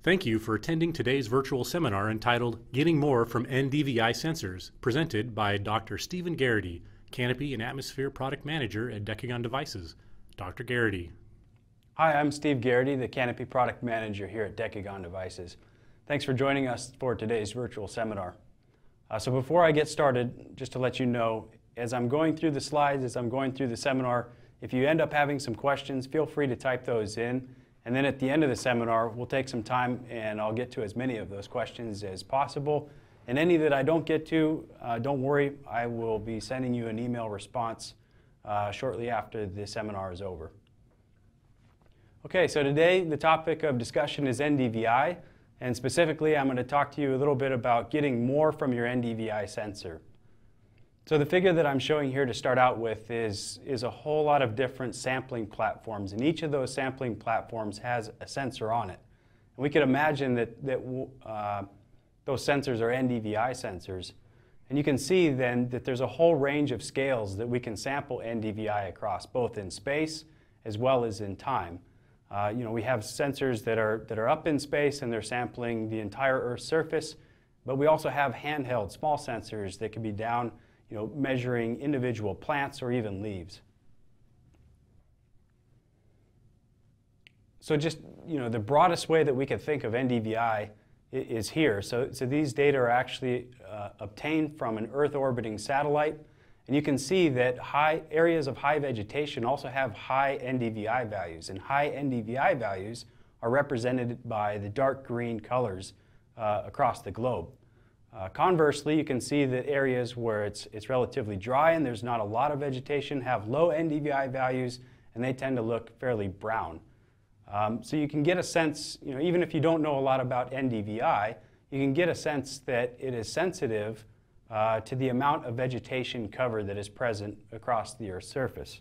Thank you for attending today's virtual seminar entitled Getting More from NDVI Sensors, presented by Dr. Stephen Garrity, Canopy and Atmosphere Product Manager at Decagon Devices. Dr. Garrity. Hi, I'm Steve Garrity, the Canopy Product Manager here at Decagon Devices. Thanks for joining us for today's virtual seminar. So before I get started, just to let you know, as I'm going through the slides, as I'm going through the seminar, if you end up having some questions, feel free to type those in. And then at the end of the seminar, we'll take some time and I'll get to as many of those questions as possible. And any that I don't get to, don't worry, I will be sending you an email response shortly after the seminar is over. Okay, so today the topic of discussion is NDVI, and specifically I'm going to talk to you a little bit about getting more from your NDVI sensor. So the figure that I'm showing here to start out with is a whole lot of different sampling platforms, and each of those sampling platforms has a sensor on it. And we could imagine that those sensors are NDVI sensors. And you can see then that there's a whole range of scales that we can sample NDVI across, both in space as well as in time. We have sensors that are up in space and they're sampling the entire Earth's surface, but we also have handheld small sensors that can be down, measuring individual plants or even leaves. So just, the broadest way that we can think of NDVI is here. So these data are actually obtained from an Earth orbiting satellite. And you can see that areas of high vegetation also have high NDVI values. And high NDVI values are represented by the dark green colors across the globe. Conversely, you can see that areas where it's relatively dry and there's not a lot of vegetation have low NDVI values, and they tend to look fairly brown. So you can get a sense, even if you don't know a lot about NDVI, you can get a sense that it is sensitive to the amount of vegetation cover that is present across the Earth's surface.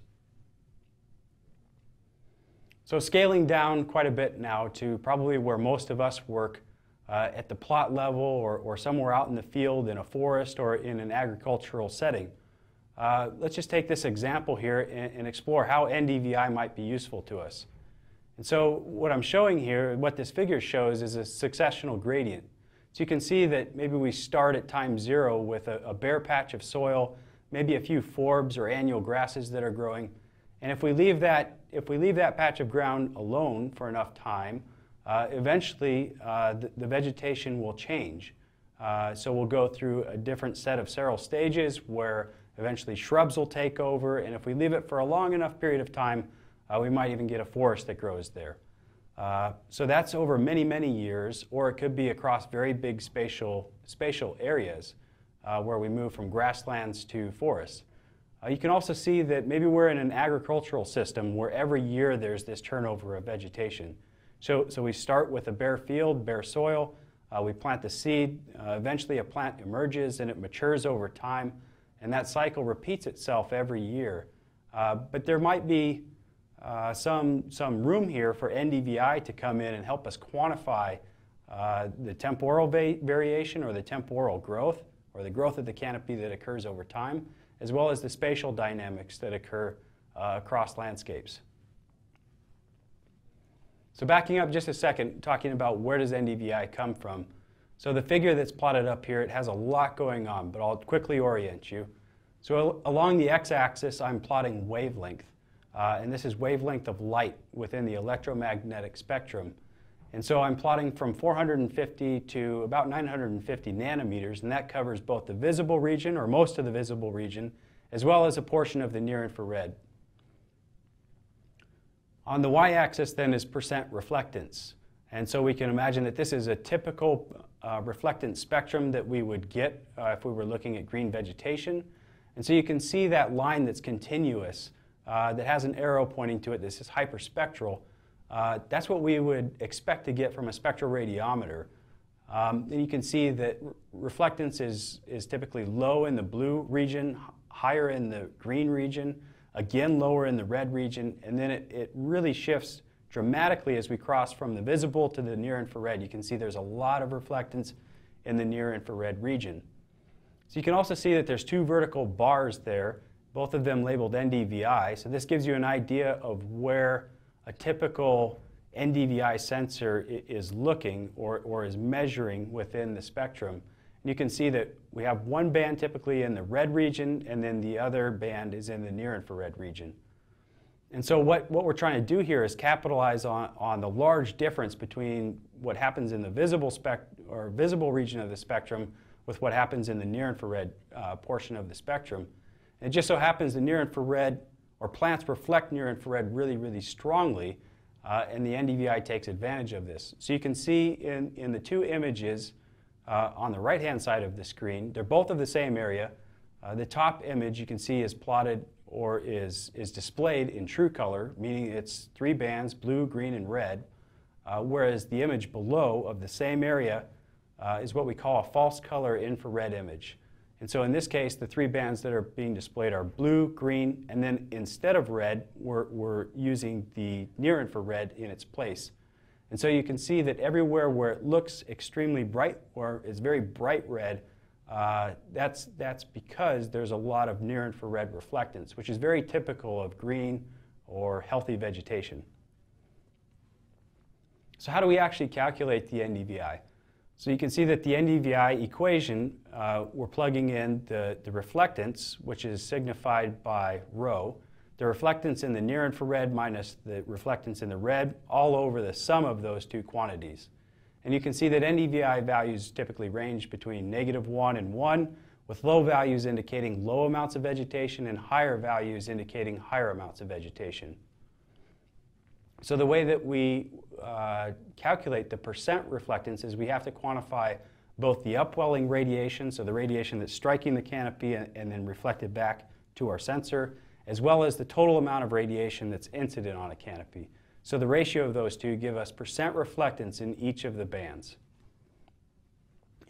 So scaling down quite a bit now to probably where most of us work, at the plot level or somewhere out in the field in a forest or in an agricultural setting. Let's just take this example here and explore how NDVI might be useful to us. And so what I'm showing here, what this figure shows, is a successional gradient. So you can see that maybe we start at time 0 with a bare patch of soil, maybe a few forbs or annual grasses that are growing. And if we leave that patch of ground alone for enough time, eventually the vegetation will change. So we'll go through a different set of several stages where eventually shrubs will take over, and if we leave it for a long enough period of time, we might even get a forest that grows there. So that's over many, many years, or it could be across very big spatial areas where we move from grasslands to forests. You can also see that maybe we're in an agricultural system where every year there's this turnover of vegetation. So we start with a bare field, bare soil, we plant the seed, eventually a plant emerges and it matures over time, and that cycle repeats itself every year. But there might be some room here for NDVI to come in and help us quantify the temporal variation or the temporal growth or the growth of the canopy that occurs over time, as well as the spatial dynamics that occur across landscapes. So backing up just a second, talking about where does NDVI come from. So the figure that's plotted up here, it has a lot going on, but I'll quickly orient you. So along the x-axis, I'm plotting wavelength. And this is wavelength of light within the electromagnetic spectrum. And so I'm plotting from 450 to about 950 nanometers, and that covers both the visible region, or most of the visible region, as well as a portion of the near-infrared. On the y-axis then is percent reflectance. And so we can imagine that this is a typical reflectance spectrum that we would get if we were looking at green vegetation. And so you can see that line that's continuous, that has an arrow pointing to it. This is hyperspectral. That's what we would expect to get from a spectral radiometer. And you can see that reflectance is typically low in the blue region, higher in the green region, again lower in the red region, and then it really shifts dramatically as we cross from the visible to the near-infrared. You can see there's a lot of reflectance in the near-infrared region. So you can also see that there's two vertical bars there, both of them labeled NDVI. So this gives you an idea of where a typical NDVI sensor is looking or is measuring within the spectrum. And you can see that we have one band typically in the red region, and then the other band is in the near-infrared region. And so what we're trying to do here is capitalize on the large difference between what happens in the visible region of the spectrum with what happens in the near-infrared portion of the spectrum. And it just so happens the near-infrared, or plants reflect near-infrared really, really strongly, and the NDVI takes advantage of this. So you can see in the two images on the right-hand side of the screen, they're both of the same area. The top image you can see is plotted or is displayed in true color, meaning it's three bands, blue, green, and red, whereas the image below of the same area is what we call a false color infrared image. And so in this case, the three bands that are being displayed are blue, green, and then instead of red, we're using the near-infrared in its place. And so you can see that everywhere where it looks extremely bright or is very bright red, that's because there's a lot of near-infrared reflectance, which is very typical of green or healthy vegetation. So how do we actually calculate the NDVI? So you can see that the NDVI equation, we're plugging in the reflectance, which is signified by rho, the reflectance in the near-infrared minus the reflectance in the red, all over the sum of those two quantities. And you can see that NDVI values typically range between -1 and 1, with low values indicating low amounts of vegetation and higher values indicating higher amounts of vegetation. So the way that we calculate the percent reflectance is we have to quantify both the upwelling radiation, so the radiation that's striking the canopy and then reflected back to our sensor, as well as the total amount of radiation that's incident on a canopy. So the ratio of those two give us percent reflectance in each of the bands.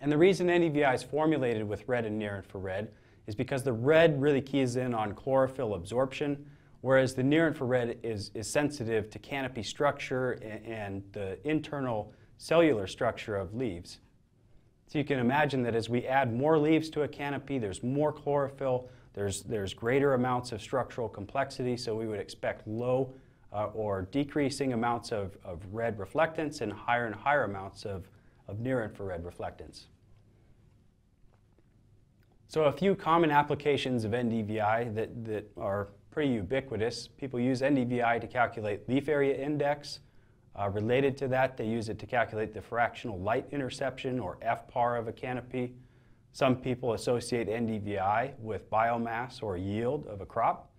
And the reason NDVI is formulated with red and near-infrared is because the red really keys in on chlorophyll absorption, whereas the near-infrared is sensitive to canopy structure and the internal cellular structure of leaves. So you can imagine that as we add more leaves to a canopy, there's more chlorophyll, there's greater amounts of structural complexity, so we would expect low or decreasing amounts of red reflectance and higher amounts of near-infrared reflectance. So a few common applications of NDVI that are pretty ubiquitous. People use NDVI to calculate leaf area index. Related to that, they use it to calculate the fractional light interception, or FPAR, of a canopy. Some people associate NDVI with biomass or yield of a crop.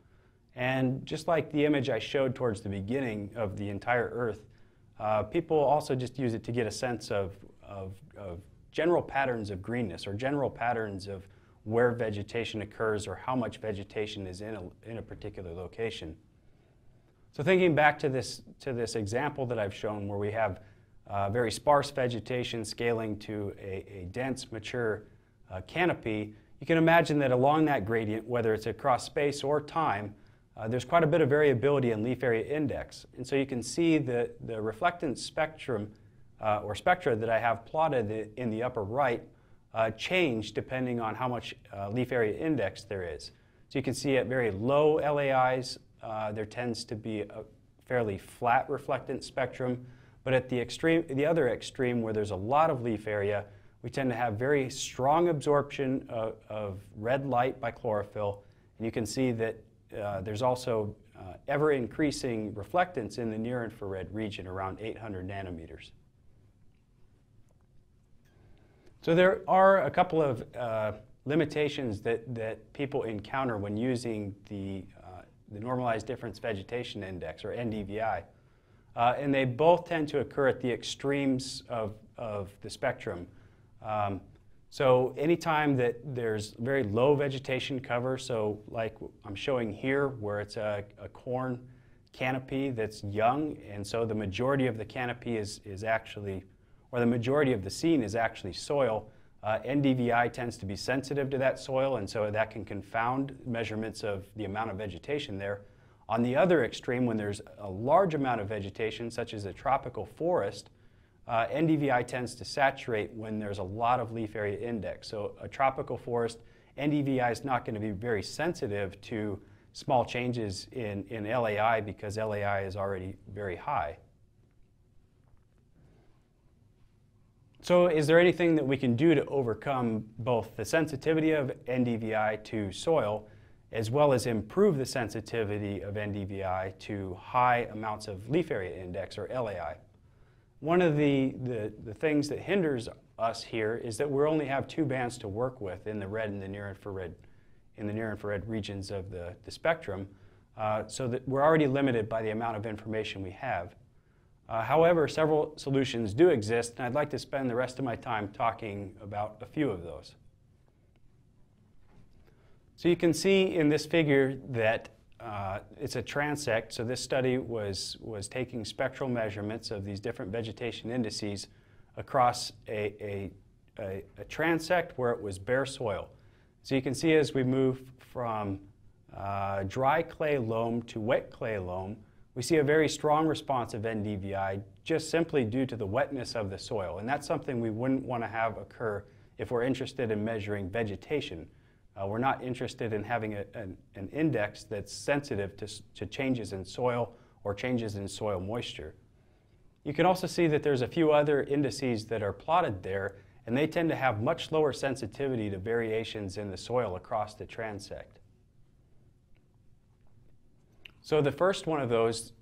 And just like the image I showed towards the beginning of the entire Earth, people also just use it to get a sense of general patterns of greenness or general patterns of where vegetation occurs or how much vegetation is in a particular location. So thinking back to this example that I've shown where we have very sparse vegetation scaling to a dense, mature canopy, you can imagine that along that gradient, whether it's across space or time, there's quite a bit of variability in leaf area index. And so you can see the reflectance spectrum or spectra that I have plotted in the upper right change depending on how much leaf area index there is. So you can see at very low LAIs, there tends to be a fairly flat reflectance spectrum, but at the other extreme where there's a lot of leaf area, we tend to have very strong absorption of red light by chlorophyll, and you can see that there's also ever-increasing reflectance in the near-infrared region around 800 nanometers. So there are a couple of limitations that people encounter when using the Normalized Difference Vegetation Index, or NDVI. And they both tend to occur at the extremes of the spectrum. So anytime that there's very low vegetation cover, so like I'm showing here where it's a corn canopy that's young, and so the majority of the canopy is actually, or the majority of the scene is actually soil, NDVI tends to be sensitive to that soil, and so that can confound measurements of the amount of vegetation there. On the other extreme, when there's a large amount of vegetation, such as a tropical forest, NDVI tends to saturate when there's a lot of leaf area index. So a tropical forest, NDVI is not going to be very sensitive to small changes in LAI because LAI is already very high. So is there anything that we can do to overcome both the sensitivity of NDVI to soil as well as improve the sensitivity of NDVI to high amounts of leaf area index, or LAI? One of the things that hinders us here is that we only have two bands to work with in the red and the near infrared regions of the spectrum, so that we're already limited by the amount of information we have. However, several solutions do exist, and I'd like to spend the rest of my time talking about a few of those. So you can see in this figure that it's a transect. So this study was taking spectral measurements of these different vegetation indices across a transect where it was bare soil. So you can see as we move from dry clay loam to wet clay loam, we see a very strong response of NDVI just simply due to the wetness of the soil. And that's something we wouldn't want to have occur if we're interested in measuring vegetation. We're not interested in having an index that's sensitive to changes in soil or changes in soil moisture. You can also see that there's a few other indices that are plotted there, and they tend to have much lower sensitivity to variations in the soil across the transect. So the first one of those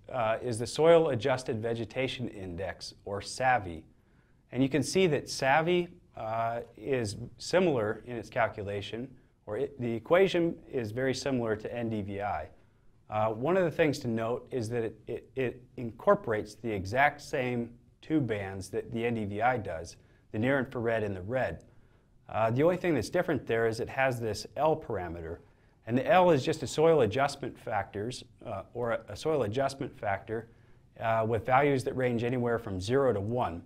is the Soil Adjusted Vegetation Index, or SAVI. And you can see that SAVI is similar in its calculation, or the equation is very similar to NDVI. One of the things to note is that it incorporates the exact same two bands that the NDVI does, the near infrared and the red. The only thing that's different there is it has this L parameter. And the L is just a soil adjustment factors, or a soil adjustment factor with values that range anywhere from 0 to 1.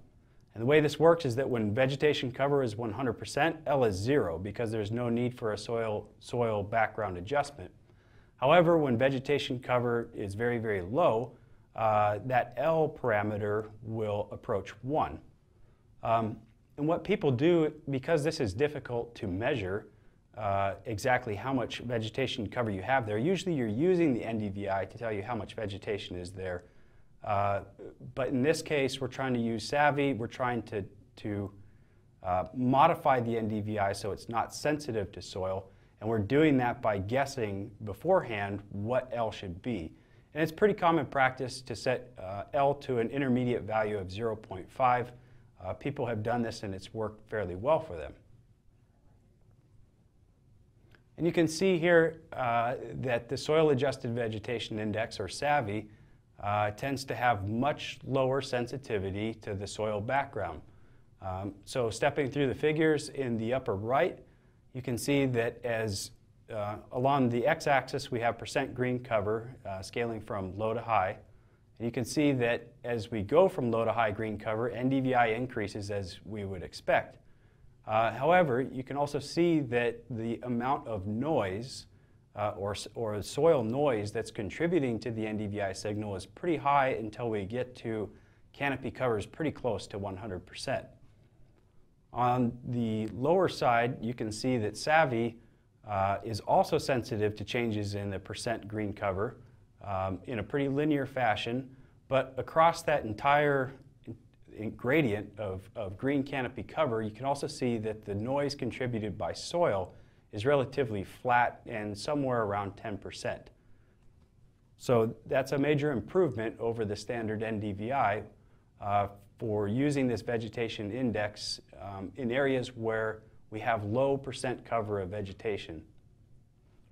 And the way this works is that when vegetation cover is 100%, L is 0 because there's no need for a soil background adjustment. However, when vegetation cover is very, very low, that L parameter will approach 1. And what people do, because this is difficult to measure, exactly how much vegetation cover you have there. Usually you're using the NDVI to tell you how much vegetation is there. But in this case, we're trying to use SAVI. We're trying to modify the NDVI so it's not sensitive to soil. And we're doing that by guessing beforehand what L should be. And it's pretty common practice to set L to an intermediate value of 0.5. People have done this and it's worked fairly well for them. And you can see here that the Soil Adjusted Vegetation Index, or SAVI, tends to have much lower sensitivity to the soil background. So stepping through the figures in the upper right, you can see that as along the x-axis we have percent green cover scaling from low to high. And you can see that as we go from low to high green cover, NDVI increases as we would expect. However, you can also see that the amount of noise or soil noise that's contributing to the NDVI signal is pretty high until we get to canopy covers pretty close to 100%. On the lower side, you can see that SAVI is also sensitive to changes in the percent green cover in a pretty linear fashion, but across that entire gradient of green canopy cover, you can also see that the noise contributed by soil is relatively flat and somewhere around 10%. So that's a major improvement over the standard NDVI for using this vegetation index in areas where we have low percent cover of vegetation.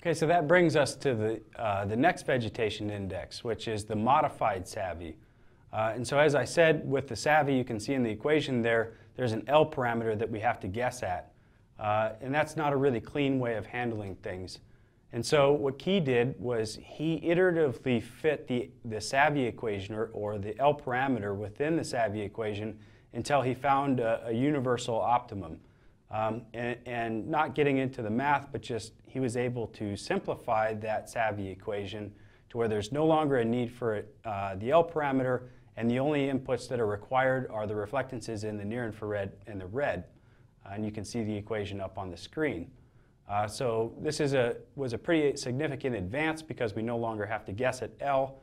Okay, so that brings us to the next vegetation index, which is the modified SAVI. And so as I said, with the SAVI, you can see in the equation there's an L parameter that we have to guess at. And that's not a really clean way of handling things. And so what Key did was he iteratively fit the SAVI equation, or the L parameter within the SAVI equation, until he found a universal optimum. And not getting into the math, but just he was able to simplify that SAVI equation to where there's no longer a need for the L parameter, and the only inputs that are required are the reflectances in the near infrared and the red. And you can see the equation up on the screen. So this was a pretty significant advance because we no longer have to guess at L.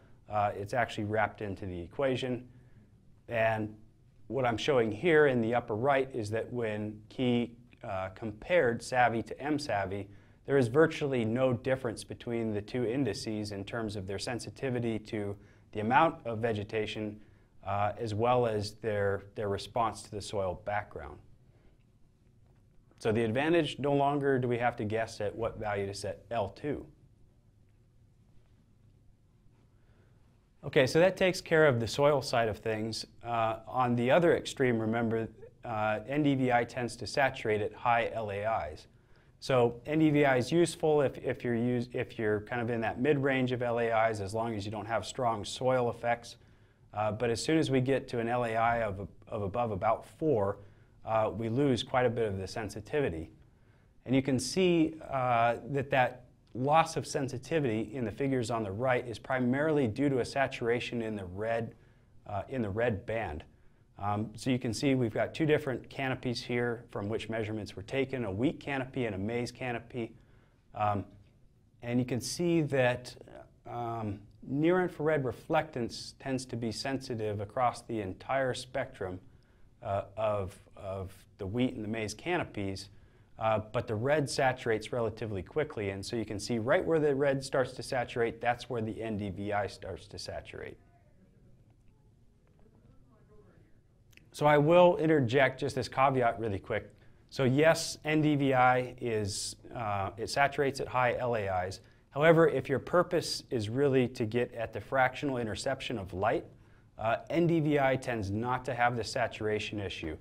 It's actually wrapped into the equation. And what I'm showing here in the upper right is that when Key compared SAVI to MSAVI, there is virtually no difference between the two indices in terms of their sensitivity to the amount of vegetation as well as their response to the soil background. So the advantage, no longer do we have to guess at what value to set L2. Okay, so that takes care of the soil side of things. On the other extreme, remember, NDVI tends to saturate at high LAIs. So NDVI is useful if you're kind of in that mid-range of LAIs, as long as you don't have strong soil effects. But as soon as we get to an LAI of above about 4, we lose quite a bit of the sensitivity. And you can see that loss of sensitivity in the figures on the right is primarily due to a saturation in the red band. So you can see we've got two different canopies here from which measurements were taken, a wheat canopy and a maize canopy. And you can see that near-infrared reflectance tends to be sensitive across the entire spectrum of the wheat and the maize canopies, but the red saturates relatively quickly, and so you can see right where the red starts to saturate, that's where the NDVI starts to saturate. So I will interject just this caveat really quick. So yes, NDVI it saturates at high LAIs. However, if your purpose is really to get at the fractional interception of light, NDVI tends not to have the saturation issue.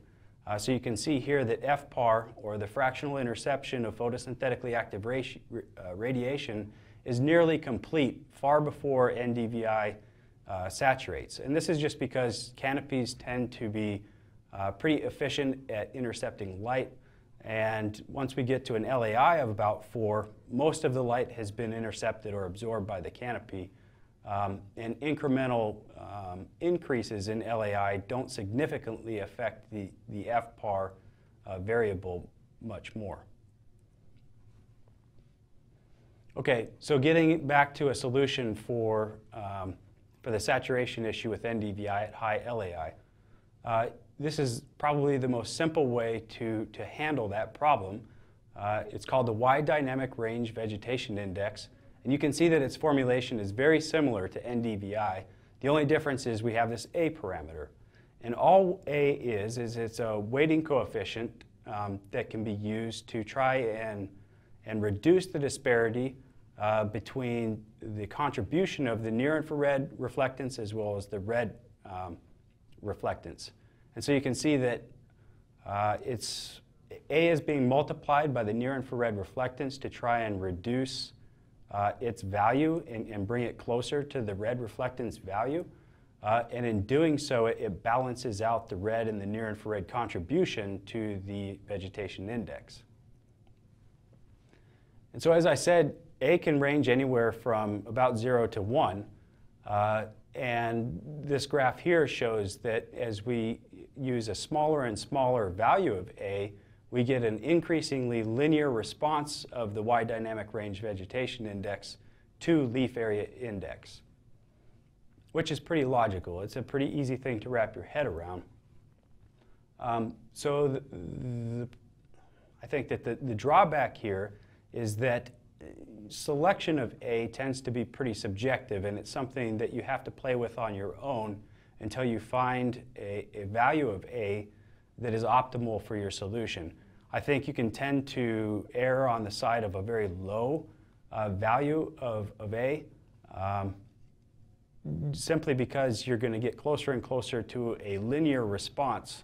So you can see here that FPAR, or the fractional interception of photosynthetically active radiation, is nearly complete far before NDVI saturates. And this is just because canopies tend to be pretty efficient at intercepting light. And once we get to an LAI of about 4, most of the light has been intercepted or absorbed by the canopy. And incremental increases in LAI don't significantly affect the FPAR variable much more. Okay, so getting back to a solution for the saturation issue with NDVI at high LAI. This is probably the most simple way to handle that problem. It's called the Wide Dynamic Range Vegetation Index. And you can see that its formulation is very similar to NDVI. The only difference is we have this A parameter. And all A is it's a weighting coefficient that can be used to try and reduce the disparity between the contribution of the near-infrared reflectance as well as the red reflectance. And so you can see that A is being multiplied by the near-infrared reflectance to try and reduce its value and bring it closer to the red reflectance value. And in doing so, it balances out the red and the near-infrared contribution to the vegetation index. And so as I said, A can range anywhere from about 0 to 1. And this graph here shows that as we use a smaller and smaller value of A, we get an increasingly linear response of the Wide Dynamic Range Vegetation Index to leaf area index, which is pretty logical. It's a pretty easy thing to wrap your head around. So I think that the drawback here is that selection of A tends to be pretty subjective, and it's something that you have to play with on your own until you find a value of A that is optimal for your solution. I think you can tend to err on the side of a very low value of A simply because you're going to get closer and closer to a linear response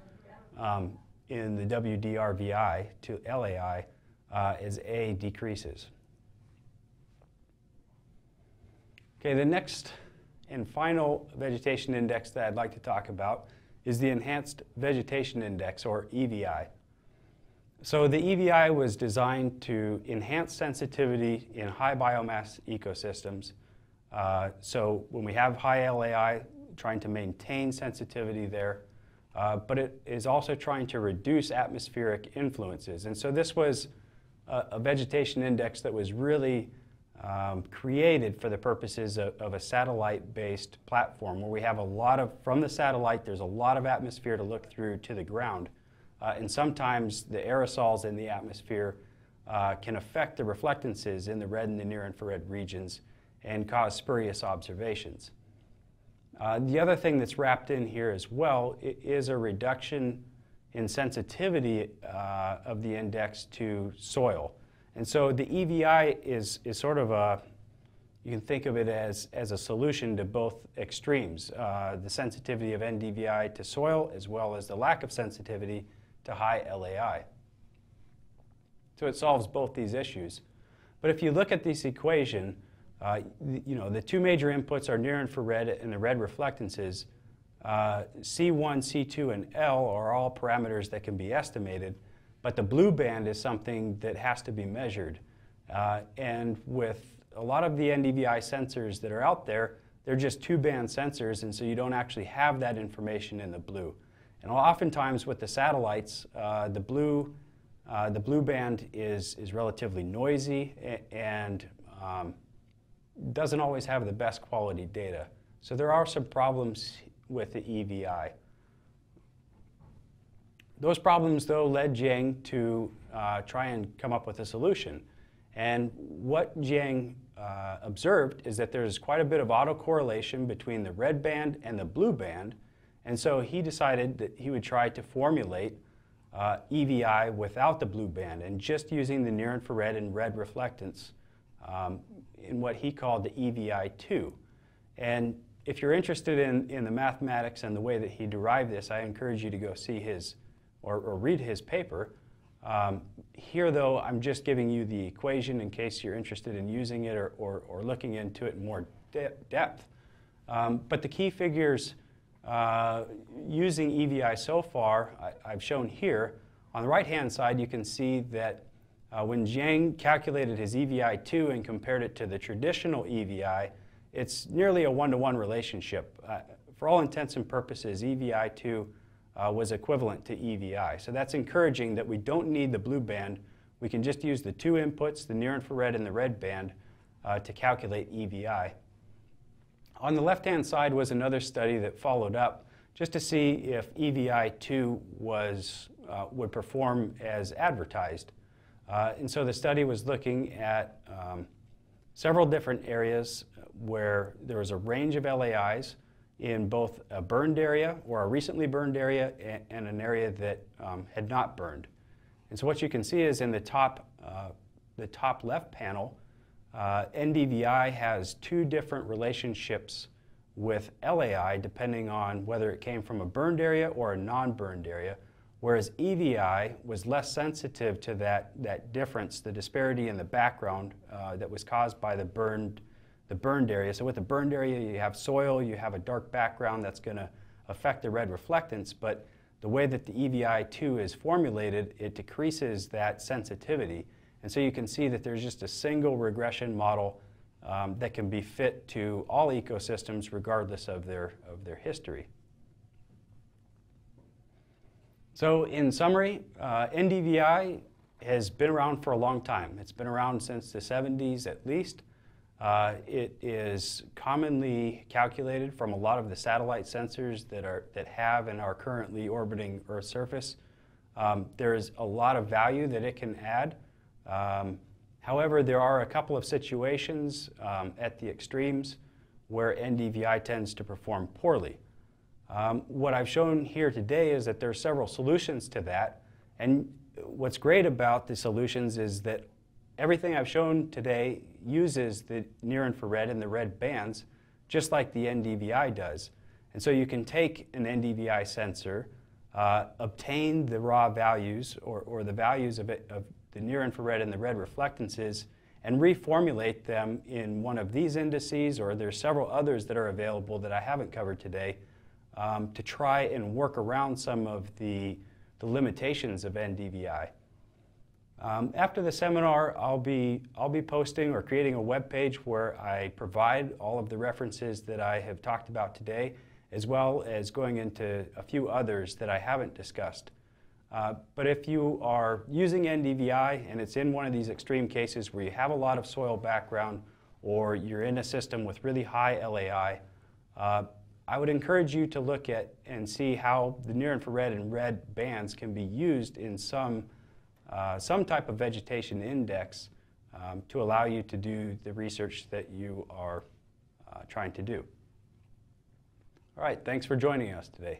in the WDRVI to LAI as A decreases. Okay, the next and final vegetation index that I'd like to talk about is the Enhanced Vegetation Index, or EVI. So the EVI was designed to enhance sensitivity in high biomass ecosystems. So when we have high LAI, trying to maintain sensitivity there, but it is also trying to reduce atmospheric influences. And so this was a vegetation index that was really created for the purposes of a satellite-based platform where we have a lot of, from the satellite, there's a lot of atmosphere to look through to the ground. And sometimes the aerosols in the atmosphere can affect the reflectances in the red and the near-infrared regions and cause spurious observations. The other thing that's wrapped in here as well is a reduction in sensitivity of the index to soil. And so the EVI is sort of a, you can think of it as a solution to both extremes, the sensitivity of NDVI to soil as well as the lack of sensitivity to high LAI. So it solves both these issues. But if you look at this equation, the two major inputs are near-infrared and the red reflectances. C1, C2, and L are all parameters that can be estimated, but the blue band is something that has to be measured. And with a lot of the NDVI sensors that are out there, they're just two-band sensors, and so you don't actually have that information in the blue. And oftentimes with the satellites, the blue band is relatively noisy and doesn't always have the best quality data. So there are some problems with the EVI. Those problems, though, led Jiang to try and come up with a solution. And what Jiang observed is that there's quite a bit of autocorrelation between the red band and the blue band. And so he decided that he would try to formulate EVI without the blue band and just using the near-infrared and red reflectance in what he called the EVI2. And if you're interested in the mathematics and the way that he derived this, I encourage you to go see his or read his paper. Here, though, I'm just giving you the equation in case you're interested in using it or looking into it in more depth. But the key figures using EVI so far, I've shown here. On the right-hand side, you can see that when Jiang calculated his EVI2 and compared it to the traditional EVI, it's nearly a one-to-one relationship. For all intents and purposes, EVI2 was equivalent to EVI. So that's encouraging that we don't need the blue band. We can just use the two inputs, the near-infrared and the red band, to calculate EVI. On the left-hand side was another study that followed up just to see if EVI2 would perform as advertised. And so the study was looking at several different areas where there was a range of LAIs in both a burned area or a recently burned area and an area that had not burned. And so what you can see is in the top left panel, NDVI has two different relationships with LAI depending on whether it came from a burned area or a non-burned area, whereas EVI was less sensitive to that difference, the disparity in the background that was caused by the burned area. So with the burned area, you have soil, you have a dark background that's going to affect the red reflectance, but the way that the EVI2 is formulated, it decreases that sensitivity. And so you can see that there's just a single regression model that can be fit to all ecosystems regardless of their history. So in summary, NDVI has been around for a long time. It's been around since the 70s at least. It is commonly calculated from a lot of the satellite sensors that have and are currently orbiting Earth's surface. There is a lot of value that it can add. However, there are a couple of situations at the extremes where NDVI tends to perform poorly. What I've shown here today is that there are several solutions to that, and what's great about the solutions is that everything I've shown today uses the near-infrared and the red bands just like the NDVI does. And so you can take an NDVI sensor, obtain the raw values or the values of the near-infrared and the red reflectances and reformulate them in one of these indices, or there's several others that are available that I haven't covered today, to try and work around some of the limitations of NDVI. After the seminar, I'll be posting or creating a web page where I provide all of the references that I have talked about today, as well as going into a few others that I haven't discussed. But if you are using NDVI and it's in one of these extreme cases where you have a lot of soil background or you're in a system with really high LAI, I would encourage you to look at and see how the near-infrared and red bands can be used in some type of vegetation index to allow you to do the research that you are trying to do. All right, thanks for joining us today.